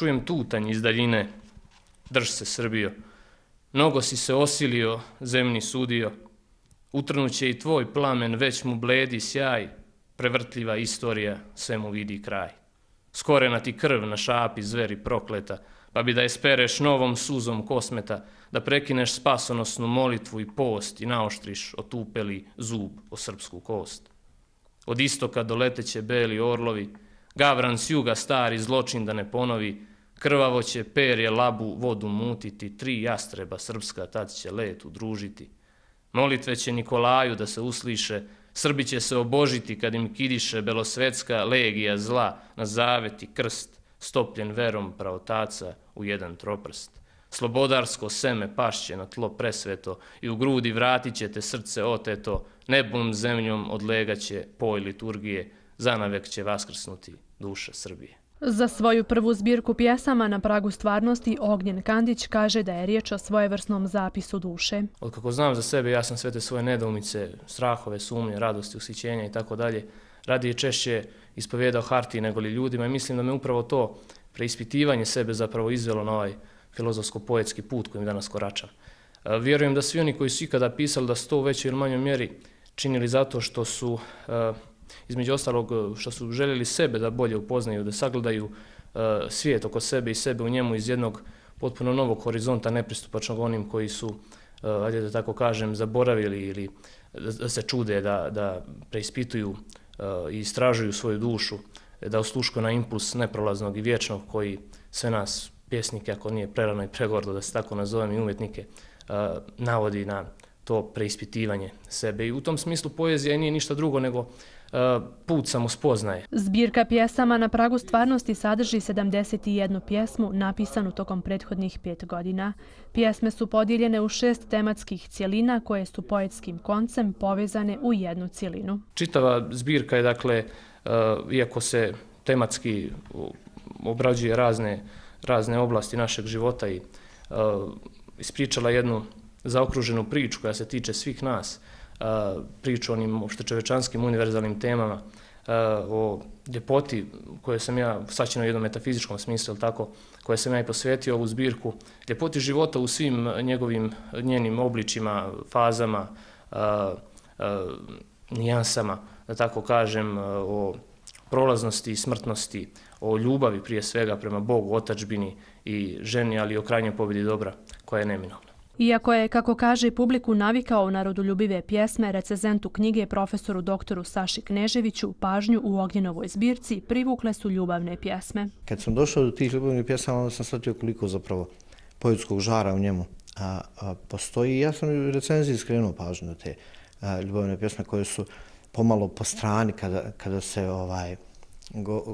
čujem tutanj iz daljine. Drž se, Srbijo, mnogo si se osilio, zemni sudio. Utrnuće i tvoj plamen, već mu bledi sjaj, prevrtljiva istorija, sve mu vidi kraj. Skorena ti krv na šapi zveri prokleta, pa bi da je spereš novom suzom kosmeta, da prekineš spasonosnu molitvu i post i naoštriš otupeli zub o srpsku kost. Od istoka doleteće beli orlovi, gavran s juga stari zločin da ne ponovi, krvavo će perje labu vodu mutiti, 3 jastreba srpska tad će let udružiti. Molitve će Nikolaju da se usliše, Srbi će se obožiti kad im kidiše belosvetska legija zla na zaveti krst, stopljen verom praotaca u jedan troprst. Slobodarsko seme pašće na tlo presveto i u grudi vratit ćete srce oteto, nebom zemljom odlegaće poj liturgije, zanavek će vaskrsnuti duša Srbije. Za svoju prvu zbirku pjesama Na pragu stvarnosti Ognjen Kandić kaže da je riječ o svojevrsnom zapisu duše. Od kako znam za sebe, ja sam sve te svoje nedoumice, strahove, sumnje, radosti, ushićenja i tako dalje, radije češće ispovijedao hartiji nego li ljudima i mislim da me upravo to preispitivanje sebe zapravo izvelo na ovaj filozofsko-poetski put kojim danas koračam. Vjerujem da svi oni koji su ikada pisali da su to u većoj ili manjoj mjeri činili zato što su između ostalog što su željeli sebe da bolje upoznaju, da sagledaju svijet oko sebe i sebe u njemu iz jednog potpuno novog horizonta nepristupačnog onim koji su, ajde da tako kažem, zaboravili ili da se čude, da preispituju i istražuju svoju dušu, da osluškuju na impuls neprolaznog i vječnog koji sve nas, pjesnike, ako nije prerano i pregordo da se tako nazovem, i umjetnike, navodi na to preispitivanje sebe. I u tom smislu poezija nije ništa drugo nego put samospoznaje. Zbirka pjesama Na pragu stvarnosti sadrži 71 pjesmu napisanu tokom prethodnih 5 godina. Pjesme su podijeljene u 6 tematskih cjelina koje su poetskim koncem povezane u jednu cjelinu. Čitava zbirka je, dakle, iako se tematski obrađuje razne oblasti našeg života i ispričala jednu zaokruženu priču koja se tiče svih nas, priču o onim opštečovečanskim univerzalnim temama, o ljepoti koje sam ja, sačinio u jednom metafizičkom smislu, tako, koje sam ja i posvetio ovu zbirku, ljepoti života u svim njenim obličima, fazama, nijansama, da tako kažem, o prolaznosti i smrtnosti, o ljubavi prije svega prema Bogu, otadžbini i ženi, ali i o krajnjoj pobjedi dobra koja je neminovna. Iako je, kako kaže, publiku navikao na rodoljubive pjesme, recenzentu knjige profesoru doktoru Saši Kneževiću pažnju u Ognjenovoj zbirci privukle su ljubavne pjesme. Kad sam došao do tih ljubavnih pjesama, onda sam shvatio koliko zapravo poetskog žara u njemu postoji. Ja sam u recenziji skrenuo pažnju na te ljubavne pjesme koje su pomalo po strani kada se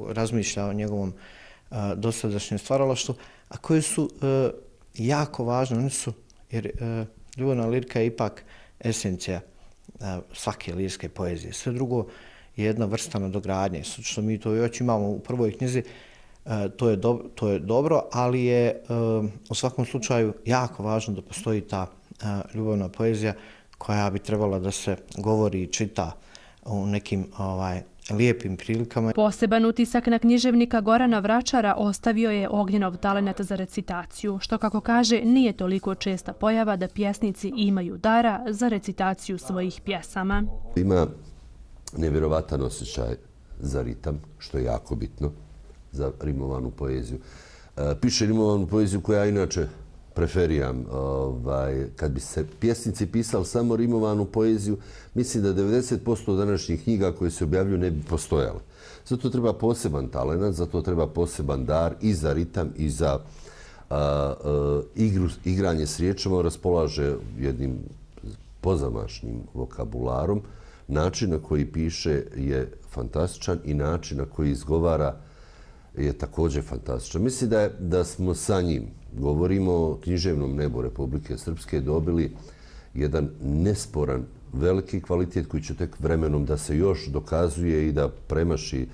razmišlja o njegovom dosadašnjem stvaralaštvu, a koje su jako važne. One su, jer ljubavna lirika je ipak esencija svake lirske poezije. Sve drugo je jedna vrsta nadogradnje. Što mi to već imamo u prvoj knjizi, to je dobro, ali je u svakom slučaju jako važno da postoji ta ljubavna poezija koja bi trebala da se govori i čita u nekim lijepim prilikama. Poseban utisak na književnika Gorana Vračara ostavio je Ognjenov talenat za recitaciju, što, kako kaže, nije toliko česta pojava da pjesnici imaju dara za recitaciju svojih pjesama. Ima nevjerovatan osjećaj za ritam, što je jako bitno za rimovanu poeziju. Piše rimovanu poeziju koja inače preferijam. Kad bi se pjesnici pisali samo rimovanu poeziju, mislim da 90% današnjih knjiga koje se objavljuju ne bi postojale. Zato treba poseban talenat, zato treba poseban dar i za ritam i za igranje s riječima. Raspolaže jednim pozamašnim vokabularom. Način na koji piše je fantastičan i način na koji izgovara je također fantastičan. Mislim da smo sa njim, govorimo o književnom nebu Republike Srpske, dobili jedan nesporan veliki kvalitet koji će tek vremenom da se još dokazuje i da premaši.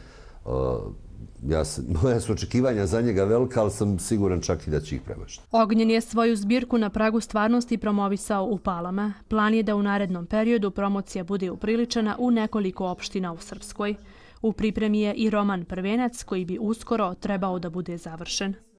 Moja su očekivanja za njega velika, ali sam siguran čak i da će ih premašiti. Ognjen je svoju zbirku Na pragu stvarnosti promovisao u Palama. Plan je da u narednom periodu promocija bude upriličena u nekoliko opština u Srpskoj. U pripremi je i roman Prvenac koji bi uskoro trebao da bude završen.